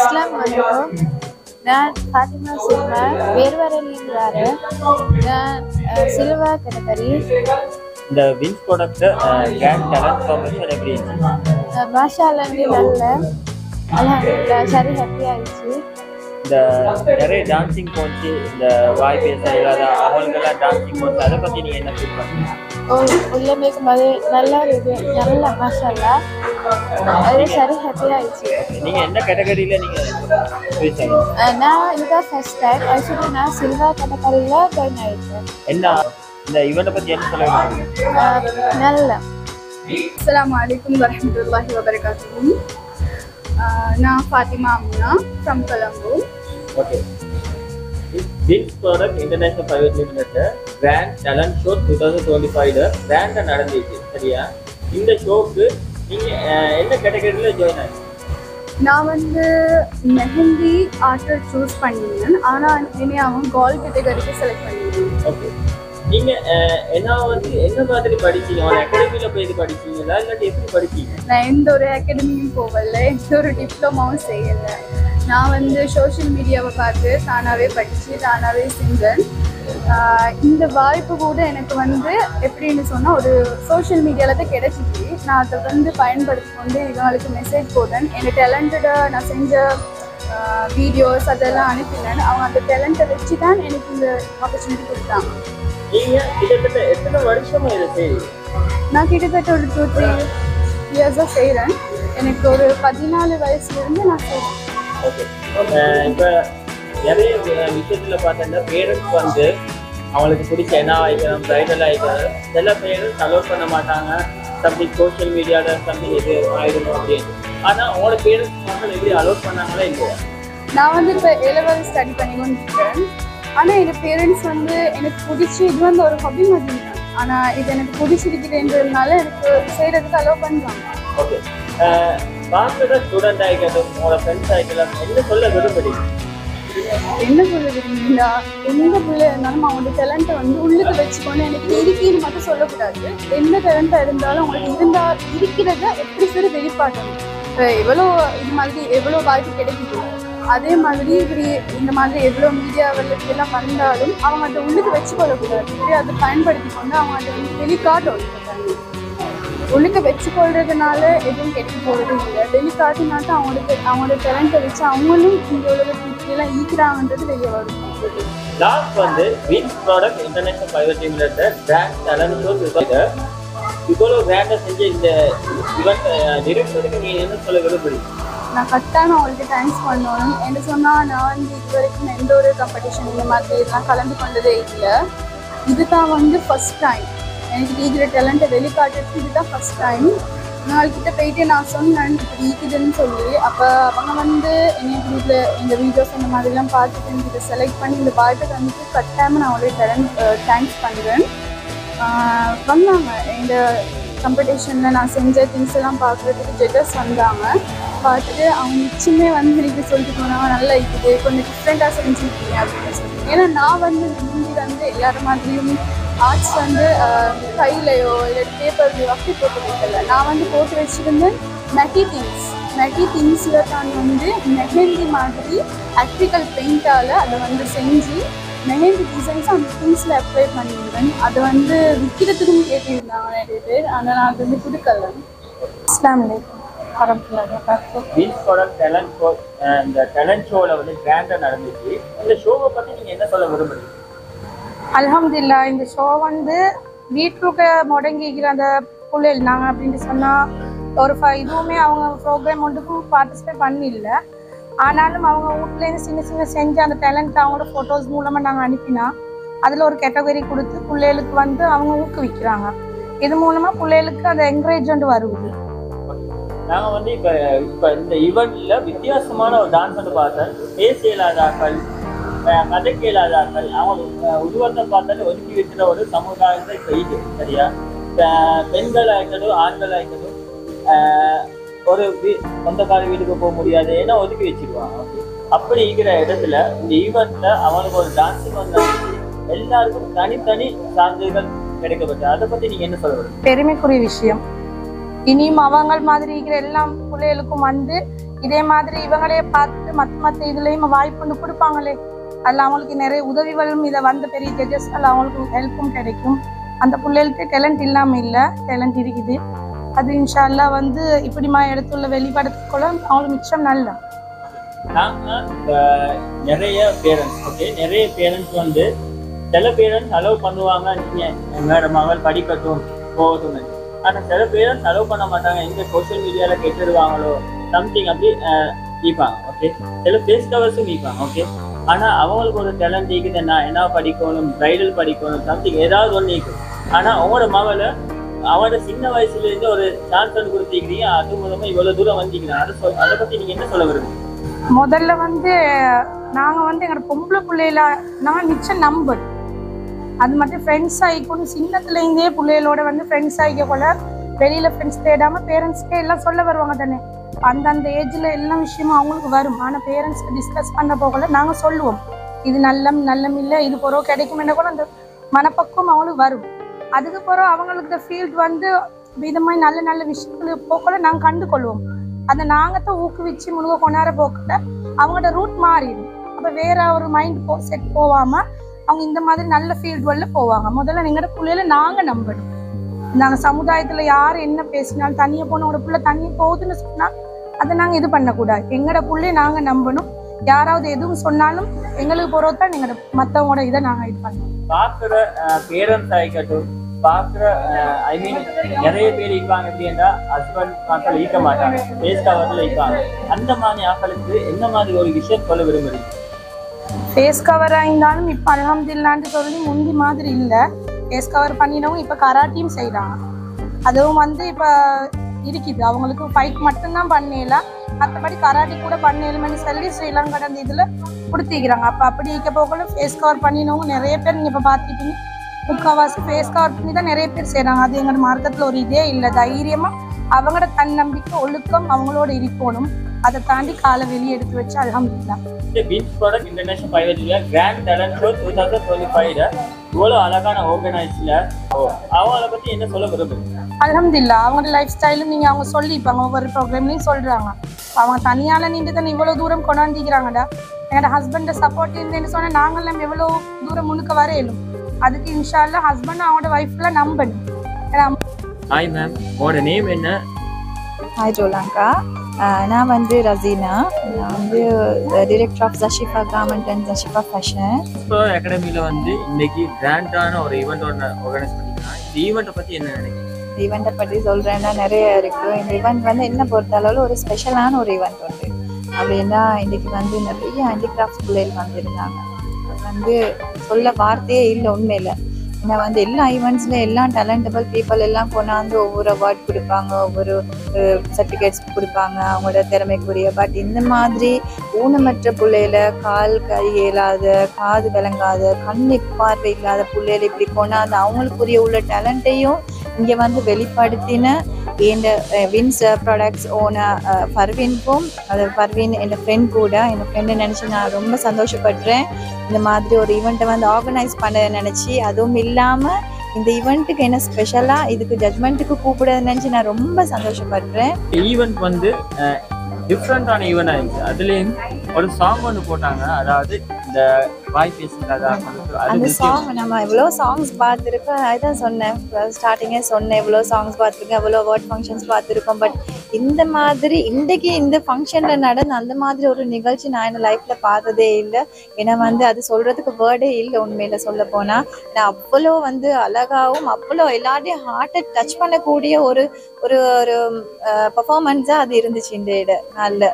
இஸ்லாம் வணக்கம். நான் ஃபாத்திமா சில்வா வேர்வரையிலிருந்து வரேன். நான் சில்வா கேட்டகரி. இந்த wins product grand talent competition எப்படி இருந்துச்சு? மாஷாஅல்லாஹ் நல்ல அல்ஹம்துலில்லாஹ் சரி ஹாப்பி ஆயிடுச்சு. இந்த நிறைய டான்சிங் போச்சு, இந்த வாய் பேச இல்லாத அவங்களுக்கெல்லாம் டான்சிங் போச்சு, அதை பற்றி நீங்கள் என்ன ஃபீல் பண்ணுறீங்க? உள்ள மேக்கும்போது நல்லா இருக்கு, நல்ல மாஷாஅல்லாஹ் அது சரி ஹாப்பி ஆயிடுச்சு. நீங்கள் எந்த கேட்டகரியில் நீங்கள் நான் இதுதான் ஃபர்ஸ்ட் டைம். ஆக்சுவலி நான் சில்வா கேட்டகரியில் ஜாயின் ஆயிடுச்சேன். என்ன இந்த ஈவெண்ட்டை பற்றி என்ன சொல்ல? நல்ல அஸ்ஸலாமு அலைக்கும் வரஹ்மத்துல்லாஹி வபரகாத்துஹு. நான் Fathima Amna from Colombo. Okay, Vince product international private limited grand talent show 2025 கிராண்டாக நடந்துச்சு, சரியா? இந்த ஷோக்கு நீங்கள் என்ன கேட்டகரியில் ஜாயின் ஆகிங்க? நான் வந்து மெஹந்தி ஆர்டர் சூஸ் பண்ணியிருந்தேன். ஆனால் என்னை அவன் கால் கேட்டகரிக்கு செலக்ட் பண்ணியிருந்தேன். ஓகே, நீங்கள் என்ன வந்து என்ன மாதிரி படிச்சீங்க? ஒரு அகாடமியில் போய் படிச்சீங்களா இல்லாட்டி எப்படி படிச்சீங்க? நான் எந்த ஒரு அகாடமியும் போகல, எந்த ஒரு டிப்ளமாவும் செய்யலை. நான் வந்து சோஷியல் மீடியாவை பார்த்து தானாகவே படித்து தானாகவே செஞ்சேன். இந்த வாய்ப்பு கூட எனக்கு வந்து எப்படின்னு சொன்னால் ஒரு சோஷியல் மீடியாவில் தான் கிடைச்சிச்சு. நான் அதை வந்து பயன்படுத்தி கொண்டு இவங்களுக்கு மெசேஜ் போட்டேன். என்னை டேலண்டடாக நான் செஞ்ச வீடியோஸ் அதெல்லாம் அனுப்பினேன். அவங்க அந்த டேலண்ட்டை வச்சு தான் எனக்கு இந்த ஆப்பர்ச்சுனிட்டி கொடுத்தாங்க. நீங்கள் கிட்டத்தட்ட எத்தனை வருஷமாக இதை செய்யுங்க? நான் கிட்டத்தட்ட ஒரு 2-3 இயர்ஸாக செய்கிறேன். எனக்கு ஒரு 14 வயசுலேருந்து நான் செய்கிறேன். ஓகே, இப்போ நிறைய விஷயத்தில் பார்த்தோன்னா பேரண்ட்ஸ் வந்து அவங்களுக்கு பிடிச்ச என்ன ஆகிக்கணும், பிரைடல் ஆகிக்கணும், சில பேரண்ட்ஸ் அலோட் பண்ண மாட்டாங்க. சம்திங் சோஷியல் மீடியாவில் சம்திங் இது ஆகிடணும் அப்படின்னு. ஆனால் அவங்களோட பேரண்ட்ஸ் மக்கள் எப்படி அலோட் பண்ணாங்களா இல்லையா? நான் வந்து இப்போ A-level ஸ்டடி பண்ணி கொண்டிருக்கேன். ஆனால் எங்கள் பேரண்ட்ஸ் வந்து எனக்கு பிடிச்சி இது வந்து ஒரு ஹாபி மாதிரி தான். ஆனால் இது எனக்கு பிடிச்சிருக்கிறேன்றதுனால எனக்கு செய்கிறதுக்கு அலோவ் பண்ணுறாங்க. ஓகே, பார்க்குற ஸ்டூடெண்ட் ஆகிக்கட்டும், உங்களோட ஃப்ரெண்ட்ஸ் ஆகிக்கலாம், என்ன சொல்ல விரும்புறீங்க? என்ன சொல்ல விரும்புறீங்களா? எந்த பிள்ளை இருந்தாலும் அவங்களோட டேலண்ட்டை வந்து உள்ளுக்கு வச்சுக்கொண்டு எனக்கு இருக்குன்னு மட்டும் சொல்லக்கூடாது. எந்த டேலண்ட்டாக இருந்தாலும் அவங்களுக்கு இருக்கிறத எப்படி சரி வெளிப்பாட்டணும். இப்போ எவ்வளோ இது மாதிரி எவ்வளோ வாய்ப்பு கிடைக்குது, அதே மாதிரி இப்படி இந்த மாதிரி எவ்வளோ மீடியாவில் எல்லாம் வந்தாலும் அவங்க அதை உள்ளுக்கு வச்சுக்கொள்ளக்கூடாது. இப்படி அதை பயன்படுத்தி கொண்டு அவங்க அதை வந்து வெளிக்காட்டணும். உள்ளுக்க வச்சுக்கொள்றதுனால எதுவும் கெட்டு போகிறது இல்லை. வெளிக்காட்டினாட்டும் அவங்களோட டேலண்ட்டை வச்சு அவங்களும் இந்த உலகத்துலாம் ஈக்கிறாங்கன்றது வெளியே வரும். லாஸ்ட் வந்து Vins product international private limited grand talent show இவ்வளோ கிராண்டாக செஞ்ச இந்த ஈவெண்ட் நிறுவனத்துக்கு நீங்கள் என்ன சொல்ல விரும்புறீங்க? நான் கரெக்டாக அவங்களுக்கு தேங்க்ஸ் பண்ணணும். என்ன சொன்னால் நான் வந்து இது வரைக்கும் எந்த ஒரு காம்படிஷன் இந்த மாதிரி இதெல்லாம் கலந்து கொண்டதே இல்லை. இதுதான் வந்து ஃபஸ்ட் டைம் எனக்கு இருக்கிற டேலண்ட்டை வெளிக்காட்டுறதுக்கு. இதுதான் ஃபஸ்ட் டைம். நாள்கிட்ட போயிட்டு நான் சொன்னேன் இப்படி இருக்குதுன்னு சொல்லி. அப்போ அவங்க வந்து என்னை இப்படி இந்த வீடியோஸ் இந்த மாதிரிலாம் பார்த்துட்டு எனக்கு செலக்ட் பண்ணி இந்த பாட்டுக்கு வந்துட்டு கட்டாமல் நான் அவங்களோட டேலண்ட் தேங்க்ஸ் பண்ணுறேன். வந்தாங்க இந்த காம்படிஷனில் நான் செஞ்ச திங்ஸ் எல்லாம் பார்க்குறதுக்கு ஜட்ஜஸ் வந்தாங்க. பார்த்துட்டு அவங்க நிச்சயமே வந்து எனக்கு சொல்லிட்டு போனாங்க, நல்லா இருக்குது, கொஞ்சம் டிஃப்ரெண்ட்டாக செஞ்சுருக்கீங்க அப்படின்னு சொல்லி. ஏன்னா நான் வந்து முந்தி வந்து எல்லாரும் மாதிரியும் ஆர்ட்ஸ் வந்து கையிலையோ இல்லை பேப்பர்லையோ அப்படி போட்டு வைக்கல. நான் வந்து போட்டு வச்சுருந்தேன் மெட்டி திங்ஸில் தான் வந்து மெஹந்தி மாதிரி ஆக்ரிகல் பெயிண்டால் அதை வந்து செஞ்சு மெஹந்தி டிசைன்ஸ் அந்த திங்ஸில் அப்ளை பண்ணியிருந்தேன். அதை வந்து விற்கிறதுக்கும் கேட்டிருந்தாங்க நிறைய பேர். ஆனால் நான் அது வந்து கொடுக்கல. அஸ்ஸலாமு அலைக்கும் வரஹ்மத்துல்லாஹி வபரகாத்துஹு. வின்ஸ் ப்ராடக்ட் டேலண்ட் ஷோ, இந்த டேலண்ட் ஷோவில் வந்து கிராண்டாக நடந்துச்சு. இந்த ஷோவை பற்றி நீங்கள் என்ன சொல்ல விரும்புறீங்க? அல்ஹம்துலில்லாஹ், இந்த ஷோ வந்து வீட்டுக்கு முடங்கிக்கிற அந்த பிள்ளைகள் நாங்கள் அப்படின்னு சொன்னால் ஒரு இதுவுமே அவங்க ப்ரோக்ராம் ஒன்றுக்கும் பார்ட்டிசிபேட் பண்ணிடல. ஆனாலும் அவங்க வீட்லேருந்து சின்ன சின்ன செஞ்ச அந்த டேலண்ட் அவங்களோட ஃபோட்டோஸ் மூலமாக நாங்கள் அனுப்பினா அதில் ஒரு கேட்டகரி கொடுத்து பிள்ளைகளுக்கு வந்து அவங்க ஊக்குவிக்கிறாங்க. இது மூலமாக பிள்ளைகளுக்கு அந்த என்கரேஜ்மெண்ட் வருது. நாங்கள் வந்து இப்போ இந்த ஈவெண்ட்டில் வித்தியாசமான ஒரு டான்ஸ் வந்து பார்த்தேன். பேசிய இல்லாதாக்கள், கதைக்கு இல்லாதாக்கள், அவங்க உருவத்தை பார்த்தாலே ஒதுக்கி வைக்கிற ஒரு சமுதாயத்தை இப்போ இது, சரியா? பெண்கள் ஆகிக்கணும், ஆண்கள் ஆகிக்கணும், ஒரு சொந்தக்கார வீட்டுக்கு போக முடியாது, ஏன்னா ஒதுக்கி வச்சிருவாங்க. அப்படி இருக்கிற இடத்துல இந்த ஈவெண்ட்ல அவனுக்கு ஒரு டான்ஸுக்கு வந்து எல்லாருக்கும் தனித்தனி சான்றிதழ் கிடைக்கப்பட்டு, அதை பத்தி நீங்க என்ன சொல்ல? பெருமைக்குரிய விஷயம். இனியும் அவங்க மாதிரி இருக்கிற எல்லா பிள்ளைகளுக்கும் வந்து இதே மாதிரி இவங்களே பார்த்துட்டு மற்ற இதுலேயும் வாய்ப்பு கொடுப்பாங்களே, அதில் அவங்களுக்கு நிறைய உதவிகளும் இதை வந்த பெரிய ஜட்ஜஸ்கள் அவங்களுக்கு ஹெல்ப்பும் கிடைக்கும். அந்த பிள்ளைகளுக்கு டேலண்ட் இல்லாமல் இல்லை, டேலண்ட் இருக்குது. அது இன்ஷா அல்லாஹ் வந்து இப்படிமா இடத்துல வெளிப்படுத்திக்கொள்ள அவங்களுக்கு மிச்சம் நல்லா. நிறைய பேரண்ட்ஸ் நிறைய பேரண்ட்ஸ் வந்து சில பேரண்ட்ஸ் அலோவ் பண்ணுவாங்க, மேடம் மகள் படிக்கட்டும் போகட்டும். ஆனால் சில பேரண்ட்ஸ் அலோவ் பண்ண மாட்டாங்க, எங்க சோசியல் மீடியால கெட்டுடுவாங்களோ சம்திங் அப்படி நீப்பாங்க. சில ஃபேஸ் கவர்ஸும் நீப்பாங்க. ஆனா அவங்களுக்கு ஒரு டேலண்ட் இருக்குது, நான் என்ன படிக்கணும், பிரைடல் படிக்கணும், சம்திங் ஏதாவது ஒன்று நீக்கும். ஆனா அவங்களோட மகளை அவனோட சின்ன வயசுல இருந்து ஒரு சான்ஸ் ஒன்று கொடுத்திருக்கிறீங்க, அது மூலமா இவ்வளவு தூரம் வந்திருக்கிறேன். அதை பத்தி நீங்க என்ன சொல்ல வருது? முதல்ல வந்து நாங்க வந்து எங்களோட பொம்பளை பிள்ளையில நான் நிச்சயம் நம்புறேன். அது மட்டும் ஃப்ரெண்ட்ஸ் ஆகிக்கணும், சின்னத்துல இருந்தே பிள்ளைகளோட வந்து ஃப்ரெண்ட்ஸ் ஆகிக்க போல வெளியில ஃப்ரெண்ட்ஸ் தேடாம பேரண்ட்ஸ்க்கே எல்லாம் சொல்ல வருவாங்க தானே. அந்தந்த ஏஜ்ல எல்லா விஷயமும் அவங்களுக்கு வரும். ஆனா பேரண்ட்ஸ்க்கு டிஸ்கஸ் பண்ண போகல நாங்க சொல்லுவோம், இது நல்லம் இல்லை, இது பொறவு கிடைக்கும் கூட அந்த மனப்பக்குவம் அவங்களுக்கு வரும். அதுக்கப்புறம் அவங்களுக்கு ஃபீல்ட் வந்து இது மாதிரி நல்ல நல்ல விஷயங்கள் போக்கல நாங்கள் கண்டு கொள்வோம். அதை நாங்கள் தான் ஊக்குவிச்சு முழுக கொண்டாட போக்கிட்ட அவங்களோட ரூட் மாறிடும். அப்போ வேற ஒரு மைண்ட் செட் போகாம அவங்க இந்த மாதிரி நல்ல ஃபீல்ட் வழில போவாங்க. முதல்ல எங்களோட பிள்ளையில நாங்கள் நம்பணும். நாங்கள் சமுதாயத்தில் யார் என்ன பேசினாலும் தனியாக போனோட பிள்ளை தனியாக போகுதுன்னு சொன்னால் அதை நாங்கள் இது பண்ணக்கூடாது. எங்களோட பிள்ளைய நாங்கள் நம்பணும். யாராவது எதுவும் சொன்னாலும் எங்களுக்கு பொறுத்தான் எங்களோட மற்றவங்களோட இதை நாங்கள் இது பண்ணணும். பார்க்குற பேரண்ட்ஸ் ஆகிக்கட்டும், பார்க்குற ஐ மீன் நிறைய பேர் இருப்பாங்க எப்படின்னா ஹஸ்பண்ட் மக்கள் ஈக்க மாட்டாங்க, ஃபேஸ் கவரில் இருப்பாங்க. அந்த மாதிரி ஆக்களுக்கு என்ன மாதிரி ஒரு விஷயம் சொல்ல விரும்புறீங்க? ஃபேஸ் கவராக இருந்தாலும் இப்போ அல்ஹம்துலில்லாஹ்னு சொல்லி முந்தி மாதிரி இல்லை. ஃபேஸ் கவர் பண்ணினவங்க இப்போ கராட்டியும் செய்கிறாங்க. அதுவும் வந்து இப்போ இருக்குது. அவங்களுக்கு ஃபைட் மட்டும்தான் பண்ணலாம், மற்றபடி கராட்டி கூட பண்ணலுமே சொல்லி ஸ்ரீலங்கா அந்த இதில் கொடுத்திக்கிறாங்க. அப்போ அப்படி இருக்க போகல ஃபேஸ் கவர் பண்ணினவங்க நிறைய பேர் நீங்கள் இப்போ பார்த்துட்டீங்க. முக்கால்வாசி ஃபேஸ் கவர் பண்ணி தான் நிறைய பேர் செய்கிறாங்க. அது எங்களோட மார்க்கெட்டில் ஒரு இதே இல்லை. தைரியமாக அவங்களோட தன்னம்பிக்கை ஒழுக்கம் அவங்களோட இருக்கணும். அதை தாண்டி காலை வெளியே எடுத்து வச்சு அல்ஹம்துலில்லாஹ். பீச் ப்ராடக்ட் இன்டர்நேஷனல் பைவெட்டில கிராண்ட் டேலண்ட் ஷோ 2025 இவ்வளோ அழகான ஆர்கனைஸ்ல அவங்கள பற்றி என்ன சொல்ல விரும்புறீங்க? அல்ஹம்துலில்லாஹ் அவங்களோட லைஃப் ஸ்டைலும் நீங்கள் அவங்க சொல்லிப்பாங்க, ஒவ்வொரு ப்ரோக்ராம்லையும் சொல்கிறாங்க. அவங்க தனியால் நின்று தானே இவ்வளோ தூரம் கொண்டாந்துக்கிறாங்கடா. என்னோட ஹஸ்பண்டை சப்போர்ட் இருந்தேன்னு சொன்னால் நாங்களும் எவ்வளோ தூரம் முன்னுக்கு வர இயலும். அதுக்கு இன்ஷா அல்லாஹ் ஹஸ்பண்ட் அவங்களோட ஒய்ஃப்லாம் நம்பணும். ஹாய் மேம், உங்களோட நேம் என்ன? ஹாய் ஜோலாங்கா, நான் வந்து ரசீனா. நான் வந்து டிரெக்டர் ஆஃப் ஜஷிஃபா கார்மெண்ட் அண்ட் ஜஷிஃபா ஃபேஷன். இப்போ அகாடமியில் வந்து இன்னைக்கு கிராண்டான ஒரு ஈவெண்ட் ஒன்று ஆர்கனைஸ் பண்ணிக்கலாம். இந்த ஈவெண்ட்டை பற்றி என்ன நினைக்கிறீங்க? ஈவெண்ட்டை பற்றி சொல்கிறேன்னா நிறைய இருக்குது. இந்த ஈவெண்ட் வந்து என்ன பொறுத்த அளவில் ஒரு ஸ்பெஷலான ஒரு ஈவெண்ட் உண்டு. அப்படின்னா இன்றைக்கி வந்து நிறைய ஹேண்டிகிராஃப்ட் பிள்ளைகள் வந்திருந்தாங்க. வந்து சொல்ல வார்த்தையே இல்லை உண்மையில். ஏன்னா வந்து எல்லா ஈவெண்ட்ஸில் எல்லா டேலண்டபிள் பீப்புள் எல்லாம் கொண்டாந்து ஒவ்வொரு அவார்ட் கொடுப்பாங்க, ஒவ்வொரு சர்டிஃபிகேட்ஸ் கொடுப்பாங்க அவங்களோட திறமைக்குரிய. பட் இந்த மாதிரி ஊனமற்ற பிள்ளையில, கால் கை இயலாத, காது விளங்காத, கண்ணு பார்வை இல்லாத பிள்ளைகளை இப்படி கொண்டாந்து அவங்களுக்குரிய உள்ள டேலண்ட்டையும் இங்கே வந்து வெளிப்படுத்தின இந்த வின்ஸ் ப்ராடக்ட்ஸ் ஓனர் பர்வீனுக்கும், அது பர்வீன் என் ஃப்ரெண்ட் கூட, என் ஃப்ரெண்டை நினச்சி நான் ரொம்ப சந்தோஷப்படுறேன். இந்த மாதிரி ஒரு ஈவெண்ட்டை வந்து ஆர்கனைஸ் பண்ண நினச்சி, அதுவும் இல்லாமல் இந்த ஈவெண்ட்டுக்கு என்ன ஸ்பெஷலாக இதுக்கு ஜட்மெண்ட்டுக்கு கூப்பிடுறதுன்னு நினச்சி நான் ரொம்ப சந்தோஷப்படுறேன். ஈவெண்ட் வந்து டிஃப்ரெண்டான ஈவெண்ட் ஆயிடுச்சு. அதுலேயும் ஒரு சாங் ஒன்று போட்டாங்க, அதாவது இந்த வாய் பேசுகிறதா. அந்த சாங் நம்ம எவ்வளோ சாங்ஸ் பார்த்துருக்கோம். அதுதான் சொன்னேன், ஸ்டார்டிங்கே சொன்னேன், எவ்வளோ சாங்ஸ் பார்த்துருக்கேன், எவ்வளோ அவார்ட் ஃபங்க்ஷன்ஸ் பார்த்துருக்கோம். பட் இந்த மாதிரி இன்றைக்கி இந்த ஃபங்க்ஷனில் நடந்த அந்த மாதிரி ஒரு நிகழ்ச்சி நான் என் லைஃப்பில் பார்த்ததே இல்லை. ஏன்னா வந்து அது சொல்கிறதுக்கு வேர்டே இல்லை உண்மையில் சொல்ல போனால். நான் அவ்வளோ வந்து அழகாகவும் அவ்வளோ எல்லாத்தையும் ஹார்ட்டை டச் பண்ணக்கூடிய ஒரு ஒரு ஒரு பர்ஃபார்மன்ஸாக அது இருந்துச்சு இந்த நல்ல.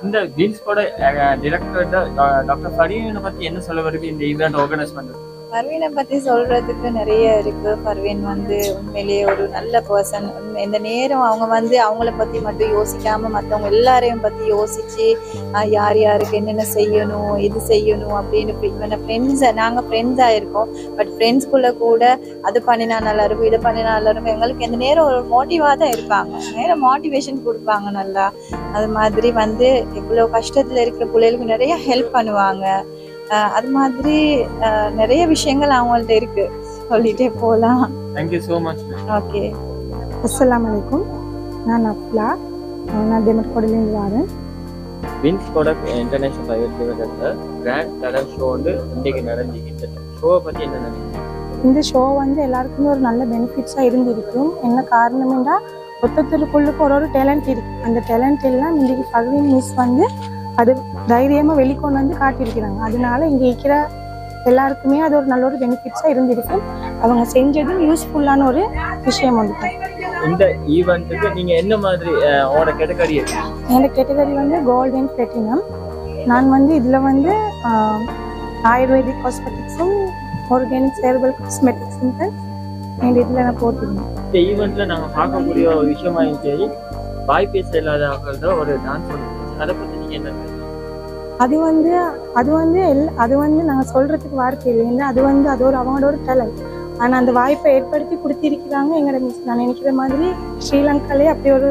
இந்த பீன்ஸ்போட டைரக்டர் டாக்டர் ஃபர்வீனை பற்றி என்ன சொல்ல வருது இந்த ஈவெண்ட் ஆர்கனைஸ் பண்ணுறது? பர்வீனை பற்றி சொல்கிறதுக்கு நிறைய இருக்குது. பர்வீன் வந்து உண்மையிலேயே ஒரு நல்ல பர்சன். இந்த நேரம் அவங்க வந்து அவங்கள பற்றி மட்டும் யோசிக்காமல் மற்றவங்க எல்லாரையும் பற்றி யோசித்து யார் யாருக்கு என்னென்ன செய்யணும், இது செய்யணும் அப்படின்னு. இவனை ஃப்ரெண்ட்ஸை நாங்கள் ஃப்ரெண்ட்ஸாக இருக்கோம். பட் ஃப்ரெண்ட்ஸ்குள்ளே கூட அது பண்ணினா நல்லா இருக்கும், இது பண்ணினா நல்லா இருக்கும். எங்களுக்கு இந்த நேரம் ஒரு மோட்டிவாக தான் இருப்பாங்க, நேரம் மோட்டிவேஷன் கொடுப்பாங்க நல்லா. அது மாதிரி வந்து இவ்வளோ கஷ்டத்தில் இருக்கிற பிள்ளைகளுக்கு நிறைய ஹெல்ப் பண்ணுவாங்க. அது மாதிரி நிறைய விஷயங்கள் அவங்கள்ட்ட இருக்கு, சொல்லிட்டே போகலாம். Thank you so much. ஓகே, அஸ்ஸலாமு அலைக்கும். நான் அஃப்லா, நான் டெமர்கோடிலேருந்து வரேன். வின்ஸ் ப்ராடக்ட் இன்டர்நேஷனல் பிரைவேட் லிமிடெட்ல கிராண்ட் டேலண்ட் ஷோ வந்து இன்றைக்கு நடந்துச்சு. இந்த ஷோவை பற்றி என்ன நினைக்கிறீங்க? இந்த ஷோ வந்து எல்லாருக்குமே ஒரு நல்ல பெனிஃபிட்ஸாக இருந்திருக்கும். என்ன காரணம்னா ஒருத்தருக்குள்ளுக்கு ஒரு டேலண்ட் இருக்குது. அந்த டேலண்ட் எல்லாம் இன்றைக்கி பர்வீன் மிஸ் வந்து அது தைரியமாக வெளிக்கொண்டு வந்து காட்டியிருக்கிறாங்க. அதனால இங்கே இருக்கிற எல்லாருக்குமே அது ஒரு நல்ல ஒரு பெனிஃபிட்ஸாக இருந்திருக்கும். அவங்க செஞ்சதும் யூஸ்ஃபுல்லான ஒரு விஷயம் வந்து. இந்த ஈவெண்ட்டுக்கு நீங்கள் என்ன மாதிரி உங்களோட கேட்டகரி? என்னோட கேட்டகரி வந்து கோல்ட் அண்ட் பிளாட்டினம். நான் வந்து இதில் வந்து ஆயுர்வேதிக் காஸ்மெட்டிக்ஸும் ஆர்கானிக் ஹெர்பல் காஸ்மெட்டிக்ஸும் தான் எங்கள் இதில் நான் போட்டிருந்தேன். இந்த ஈவெண்ட்டில் நாங்கள் பார்க்கக்கூடிய ஒரு விஷயமாயும் சரி, வாய்ப்பேச இல்லாத ஒரு டான்ஸ் ஒன்று, அதை பற்றி நீங்கள் என்ன நினைக்கிறீங்க? அது வந்து நாங்கள் சொல்கிறதுக்கு வார்த்தை இல்லைன்னா அது ஒரு அவங்களோட ஒரு டேலண்ட். ஆனால் அந்த வாய்ப்பை ஏற்படுத்தி கொடுத்திருக்கிறாங்க எங்களோட மிஸ். நான் நினைக்கிற மாதிரி ஸ்ரீலங்காலே அப்படி ஒரு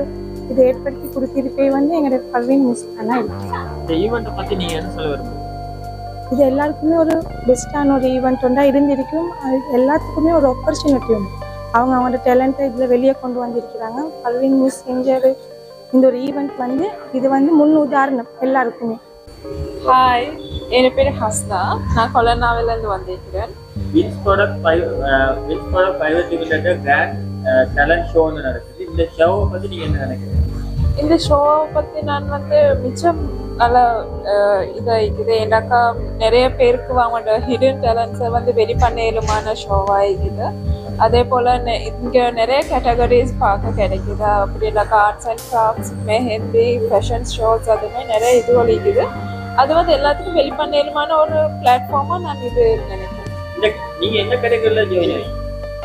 இதை ஏற்படுத்தி கொடுத்திருப்பே வந்து எங்களோட பர்வீன் மிஸ் தானே இருக்கு. இந்த ஈவெண்ட்டை பற்றி நீங்கள் என்ன சொல்ல விரும்புகிறீங்க? இது எல்லாருக்குமே ஒரு பெஸ்ட்டான ஒரு ஈவெண்ட் ஒன்றா இருந்திருக்கும். அது எல்லாத்துக்குமே ஒரு ஆப்பர்ச்சுனிட்டி உண்டு. அவங்களோட டேலண்ட்டை இதில் வெளியே கொண்டு வந்திருக்கிறாங்க. பர்வீன் மிஸ் செஞ்ச இந்த ஒரு ஈவெண்ட் வந்து இது வந்து முன் உதாரணம் எல்லாருக்குமே. ஹாய், என் பேர் ஹஸ்னா. நான் கொலனாவிலேருந்து வந்திருக்கிறேன். Vince product private limited grand talent ஷோன்னு நடக்குது. இந்த ஷோவை பற்றி நீங்கள் என்ன நினைக்கிறீங்க? இந்த ஷோவை பற்றி நான் வந்து மிச்சம் நல்லா இதாகிக்குது. எனக்கா நிறைய பேருக்கு அவங்களோட ஹிடன் டேலண்ட்ஸை வந்து வெளிப்பண்ணையிலுமான ஷோவாக இருக்குது. அதே போல் இங்கே நிறைய கேட்டகரிஸ் பார்க்க கிடைக்குது. அப்படி இல்லைக்கா arts and crafts, mehndi, fashion shows, அதுமாதிரி நிறைய இது ஒழிக்குது. அது வந்து எல்லாத்துக்கும் வெளிப்பண்ணையிலுமான ஒரு பிளாட்ஃபார்மாக நான் இது நினைக்கிறேன். நீங்கள் என்ன கேட்டகரியில் ஜாயின் ஆகி?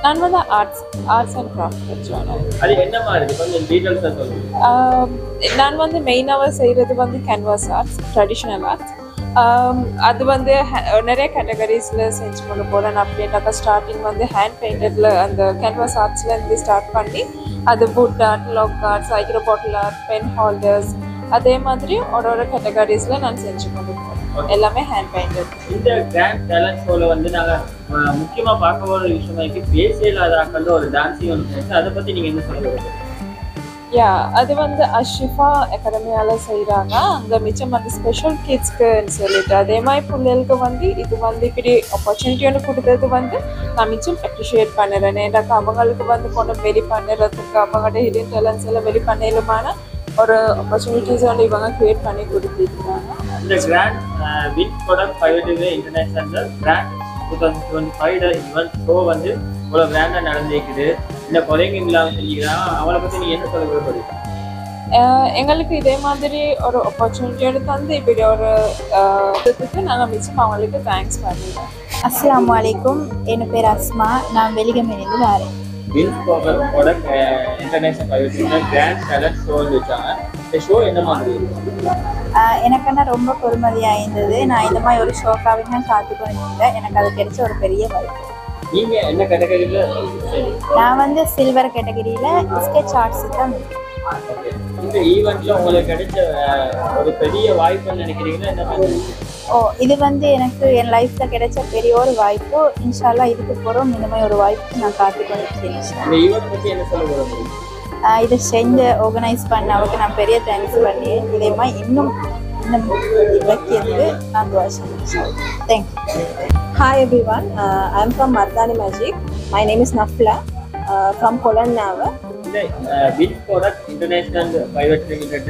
நான் வந்து ஆர்ட்ஸ் அண்ட் கிராஃப்ட் ஜாயின் ஆகி. அது என்ன மாதிரி கொஞ்சம் டீட்டெயில்ஸாக சொல்லுங்கள். நான் வந்து மெயினாக செய்கிறது வந்து கேன்வாஸ் ஆர்ட்ஸ், ட்ரெடிஷ்னல் ஆர்ட்ஸ். அது வந்து நிறைய கேட்டகரிஸில் செஞ்சு கொண்டு போகிறேன். அப்படின்னாக்கா ஸ்டார்டிங் வந்து ஹேண்ட் பெயிண்டடில் அந்த கேன்வாஸ் ஆர்ட்ஸ்லேருந்து ஸ்டார்ட் பண்ணி அது வுட் ஆர்ட், லாக் ஆர்ட்ஸ், ஹைக்ரோ பாட்டில் ஆர்ட், பென் ஹோல்டர்ஸ், அதே மாதிரி ஒரு கேட்டகரிஸில் நான் செஞ்சு கொண்டு போகிறேன். எல்லாமே ஹேண்ட் பெயிண்டட். இந்த கிராண்ட் டேலண்ட் ஷோவில் வந்து நாங்கள் முக்கியமாக பார்க்க போகிற விஷயமா பேச இல்லாத ஆக்கள் ஒரு டான்ஸிங் வந்து அதை பற்றி நீங்கள் என்ன சொல்ல விரும்புகிறீங்க? அது வந்து அஷிஃபா அகாடமியால் செய்கிறாங்க. அங்கே மிச்சம் வந்து ஸ்பெஷல் கிட்ஸ்க்குன்னு சொல்லிட்டு அதே மாதிரி பிள்ளைகளுக்கு வந்து இது வந்து இப்படி ஆப்பர்ச்சுனிட்டி ஒன்று கொடுத்தது வந்து நான் மிச்சம் அப்ரிஷியேட் பண்ணுறேன். ஏன்னாக்கா அவங்களுக்கு வந்து கொண்டு வெளி பண்ணுறதுக்கு அவங்களோட ஹிடன் டேலண்ட்ஸ் எல்லாம் வெளி பண்ணலுமான ஒரு ஆப்பர்ச்சுனிட்டிஸ் வந்து இவங்க க்ரியேட் பண்ணி கொடுத்துருக்காங்க. இந்த grand Vins product private international grand 2025 event show வந்து இவ்வளோ கிராண்டாக நடந்திருக்குது. இந்த குறைங்க இல்லாமல் செஞ்சுக்கிறாங்க. அவளை பற்றி நீங்கள் என்ன சொல்ல விரும்புகிறீங்க? எங்களுக்கு இதே மாதிரி ஒரு ஆப்பர்ச்சுனிட்டியோடு தந்து இப்படி ஒரு இதுக்கு நாங்கள் மிச்சம் அவங்களுக்கு தேங்க்ஸ் பண்ணுறோம். அஸ்ஸலாமு அலைக்கும். என் பேர் அஸ்மா. நான் வெளிகமேலேருந்து வரேன். Wins product international private grand talent show வச்சாங்க. இந்த ஷோ என்ன மாதிரி? எனக்குன்னா ரொம்ப பொறுமதியாக இருந்தது. நான் இந்த மாதிரி ஒரு ஷோக்காக நான் காத்துக்கொண்டிருந்தேன். எனக்கு அது கிடைச்ச ஒரு பெரிய வாய்ப்பு. நீங்கள் என்ன கேட்டகரியில்? நான் வந்து சில்வர் கேட்டகரியில் ஸ்கெட்ச் ஆர்ட்ஸ் தான். இந்த ஈவெண்ட்டில் உங்களுக்கு கிடைச்ச ஒரு பெரிய வாய்ப்புன்னு நினைக்கிறீங்கன்னா என்ன மாதிரி? இது வந்து எனக்கு என் லைஃப்பில் கிடைச்ச பெரிய ஒரு வாய்ப்பு. இன்ஷால்லா இதுக்கு போகிறோம். இந்த மாதிரி ஒரு வாய்ப்பு நான் காத்துக்கொண்டிருக்கேன். இந்த ஈவெண்ட் பற்றி என்ன சொல்ல விரும்புகிறீங்க? இதை செஞ்சு ஆர்கனைஸ் பண்ண அவருக்கு நான் பெரிய தேங்க்ஸ் பண்ணி இதே மாதிரி இன்னும் வைக்கிறது நான் துவா செய்கிறேன். Thank you. Hi everyone, I'm from Mardani Magic. My name is Nafla from Poland Nava. இந்த wins product international private limited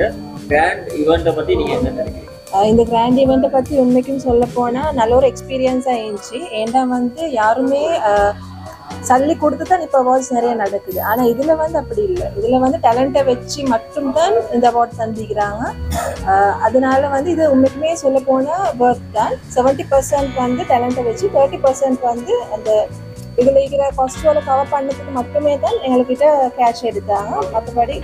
grand ஈவெண்ட்டை பற்றி நீங்கள் என்ன நினைக்கிறீங்க? இந்த கிராண்ட் ஈவெண்ட்டை பற்றி உண்மைக்கும் சொல்ல போனால் நல்ல ஒரு எக்ஸ்பீரியன்ஸாக இருந்துச்சு. ஏன்னா வந்து யாருமே சல்லி கொடுத்து தான் இப்போ அவார்ட்ஸ் நிறைய நடக்குது. ஆனால் இதில் வந்து அப்படி இல்லை. இதில் வந்து டேலண்ட்டை வச்சு மட்டும்தான் இந்த அவார்ட் சந்திக்கிறாங்க. அதனால வந்து இது உண்மைக்குமே சொல்ல போனால் ஒர்க் தான். 70% வந்து டேலண்ட்டை வச்சு 30% வந்து அந்த இதில் இருக்கிற ஃபஸ்ட்டோட கவர் பண்ணதுக்கு மட்டுமே தான் எங்கள்கிட்ட கேஷ் எடுத்தாங்க. மற்றபடி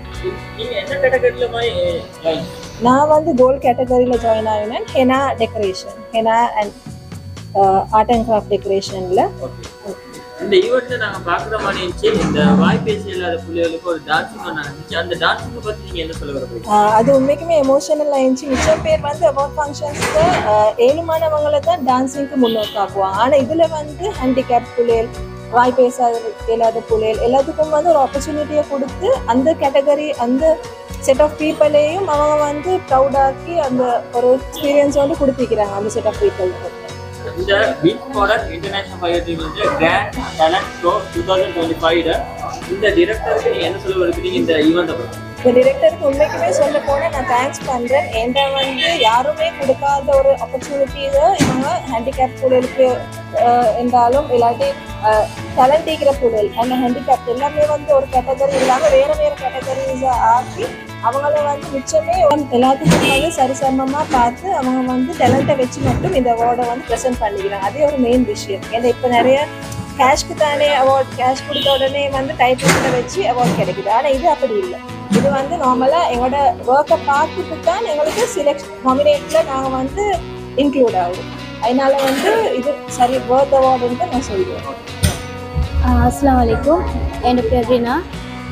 நான் வந்து கோல்ட் கேட்டகரியில் ஜாயின் ஆகினேன். Henna decoration, henna and art and craft டெக்கரேஷனில். இந்த ஈவெண்ட்டை நாங்கள் பார்க்குற மாதிரி இருந்துச்சு. இந்த வாய்ப்பேசி இல்லாத பிள்ளைகளுக்கு ஒரு டான்ஸிங் நடந்துச்சு. அந்த டான்ஸிங்கை பற்றி நீங்கள் என்ன சொல்ல விரும்புறீங்க? அது உண்மைக்குமே எமோஷனல் ஆயிடுச்சு. மிச்சம் பேர் வந்து அவார்ட் ஃபங்க்ஷன்ஸில் ஏழுமானவங்களை தான் டான்ஸிங்க்கு முன்னோக்காக்குவாங்க. ஆனால் இதில் வந்து ஹேண்டிகேப் பிள்ளைகள், வாய்ப்பேச இல்லாத பிள்ளைகள் எல்லாத்துக்கும் வந்து ஒரு ஆப்பர்ச்சுனிட்டியை கொடுத்து அந்த கேட்டகரி அந்த செட் ஆஃப் பீப்புளையும் அவங்க வந்து ப்ரௌடாக்கி அந்த ஒரு எக்ஸ்பீரியன்ஸ் வந்து கொடுத்துக்கிறாங்க அந்த செட் ஆஃப் பீப்புளுக்கு. இந்த Vins model international fire team வந்து கிராண்ட் டேலண்ட் ஷோ 2025 இந்த டிரெக்டருக்கு நீங்க என்ன சொல்ல விரும்புறீங்க இந்த ஈவெண்ட்டை பத்தி? இந்த டிரெக்டருக்கு உண்மைக்குமே சொல்ல போனால் நான் தேங்க்ஸ் பண்ணுறேன். ஏன்டா வந்து யாருமே கொடுக்காத ஒரு ஆப்பர்ச்சுனிட்டியை இவங்க ஹேண்டிகேப் பிள்ளைகளுக்கு இருந்தாலும் இல்லாட்டி டேலண்ட் இருக்கிற பிள்ளைகள் அந்த ஹேண்டிகேப் எல்லாமே வந்து ஒரு கேட்டகரி இல்லாமல் வேறு வேறு கேட்டகரிஸை ஆக்கி அவங்கள வந்து மிச்சமே எல்லாத்துக்கும் வந்து சரிசமமாக பார்த்து அவங்க வந்து டேலண்ட்டை வச்சு மட்டும் இந்த அவார்டை வந்து ப்ரெசென்ட் பண்ணிக்கிறாங்க. அதே ஒரு மெயின் விஷயம். ஏன்னா இப்போ நிறைய கேஷ்க்கு தானே அவார்ட், கேஷ் கொடுத்த உடனே வந்து டைட்டில்ஸை வச்சு அவார்ட் கிடைக்குது. ஆனால் இது அப்படி இல்லை. இது வந்து நார்மலாக எங்களோட ஒர்க்கை பார்த்துட்டு தான் எங்களுக்கு நாமினேட்டில் நாங்கள் வந்து இன்க்ளூட் ஆகும். அதனால வந்து இது சரி ஒர்த் அவார்டுன்ட்டு நான் சொல்லுவேன். அஸ்ஸலாமு அலைக்கும். என் பேர் ரீனா.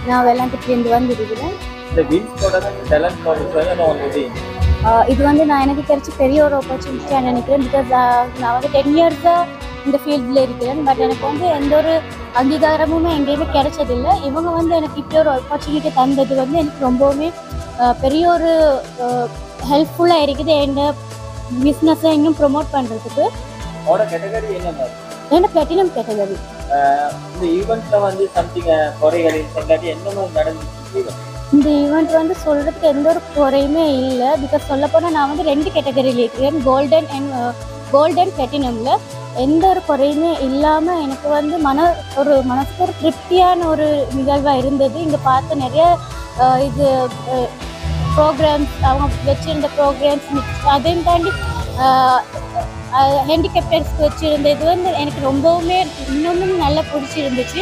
நான் வெள்ளாட்டுலேருந்து வந்துருக்கிறேன். இந்த வின்ஸ் மாடல் டேலண்ட் ஷோ இது வந்து நான் எனக்கு கிடைச்ச பெரிய ஒரு ஆப்பர்ச்சுனிட்டியாக நினைக்கிறேன். பிகாஸ் நான் வந்து 10 இயர்ஸாக இந்த ஃபீல்டில் இருக்கிறேன். பட் எனக்கு வந்து எந்த ஒரு அங்கீகாரமுமே எங்கேயுமே கிடைச்சதில்லை. இவங்க வந்து எனக்கு இப்படி ஒரு ஆப்பர்ச்சுனிட்டி தந்தது வந்து எனக்கு ரொம்பவுமே பெரிய ஒரு ஹெல்ப்ஃபுல்லாக இருக்குது. என் பிஸ்னஸை இன்னும் ப்ரொமோட் பண்ணுறதுக்கு. கேட்டகரி என்ன? என்ன பிளாட்டினம் கேட்டகரி. இந்த ஈவெண்ட்ல வந்து சம்திங் குறைகள் என்ன மாதிரி நடந்துச்சு? இந்த ஈவெண்ட் வந்து சொல்கிறதுக்கு எந்த ஒரு குறையுமே இல்லை. பிகாஸ் சொல்லப்போனால் நான் வந்து 2 கேட்டகரியில் இருக்கிறேன், கோல்டன் அண்ட் பிளாட்டினமில். எந்த ஒரு குறையுமே இல்லாமல் எனக்கு வந்து மனசுக்கு ஒரு திருப்தியான ஒரு நிகழ்வாக இருந்தது. இங்கே பார்த்த நிறைய இது ப்ரோக்ராம்ஸ், அவங்க வச்சுருந்த ப்ரோக்ராம்ஸ், அதையும் தாண்டி ஹேண்டிகேப்டர்ஸ்க்கு வச்சுருந்த இது வந்து எனக்கு ரொம்பவுமே இன்னும் நல்லா பிடிச்சிருந்துச்சு.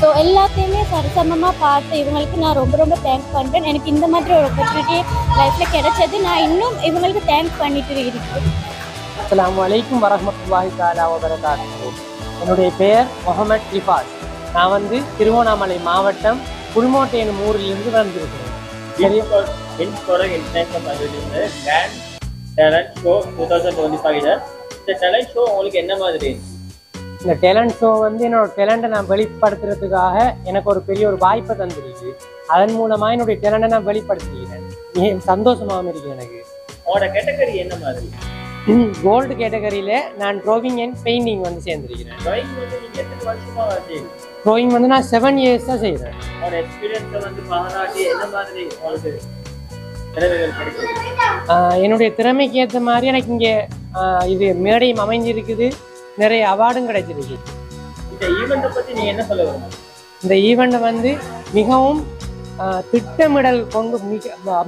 ஸோ எல்லாத்தையுமே சரிசமமாக பார்த்து இவங்களுக்கு நான் ரொம்ப ரொம்ப தேங்க்ஸ் பண்ணுறேன். எனக்கு இந்த மாதிரி ஒரு ஆப்பர்ச்சுனிட்டி லைஃப்பில் கிடைச்சது. நான் இன்னும் இவங்களுக்கு தேங்க்ஸ் பண்ணிட்டு இருக்கேன். அஸ்ஸலாமு அலைக்கும் வரஹ்மத்துல்லாஹி தஆலா வபரகாத்துஹு. என்னுடைய பெயர் முகமது ரிஃபாஸ். நான் வந்து திருவண்ணாமலை மாவட்டம் புல்மோட்டை என்னும் ஊரிலிருந்து வந்திருக்கிறேன். கிராண்ட் டேலண்ட் ஷோ 2025 இந்த டேலண்ட் ஷோ உங்களுக்கு என்ன மாதிரி? இந்த டேலண்ட் ஷோ வந்து என்னோட டேலண்ட்டை நான் வெளிப்படுத்துறதுக்காக எனக்கு ஒரு பெரிய ஒரு வாய்ப்பை தந்துருக்கு. அதன் மூலமாக என்னுடைய டேலண்ட்டை நான் வெளிப்படுத்திக்கிறேன். மிக சந்தோஷமாகவும் இருக்கு எனக்கு. உங்களோட கேட்டகரி என்ன மாதிரி? கோல்டு கேட்டகரியில் நான் ட்ராயிங் அண்ட் பெயிண்டிங் வந்து சேர்ந்துருக்கிறேன். ட்ராயிங் வந்து நீங்கள் எத்தனை வருஷமாக வந்து ட்ராயிங் வந்து நான் 7 இயர்ஸ் தான் செய்கிறேன். உங்களோட எக்ஸ்பீரியன்ஸை வந்து பாராட்டி என்ன மாதிரி உங்களுக்கு திறமைகள் கிடைக்கும்? என்னுடைய திறமைக்கு ஏற்ற மாதிரி எனக்கு இங்கே இது மேடையும் அமைஞ்சிருக்குது, நிறைய அவார்டும் கிடைச்சிருக்கு. இந்த ஈவெண்ட்டை பற்றி நீங்கள் என்ன சொல்ல வரணும்? இந்த ஈவெண்ட்டை வந்து மிகவும் திட்டமிடல் கொண்டு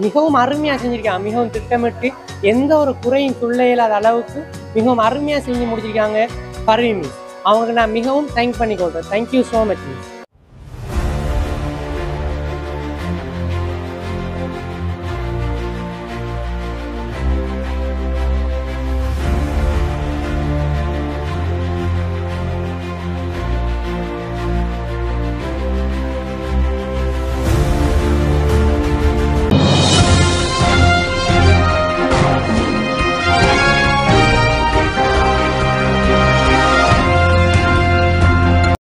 மிகவும் அருமையாக செஞ்சுருக்காங்க. மிகவும் திட்டமிட்டு எந்த ஒரு குறையும் சொல்ல இயலாத அளவுக்கு மிகவும் அருமையாக செஞ்சு முடிச்சிருக்காங்க பர்வீன் மிஸ். அவங்களுக்கு நான் மிகவும் தேங்க் பண்ணிக்கொள்கிறேன். Thank you so much miss.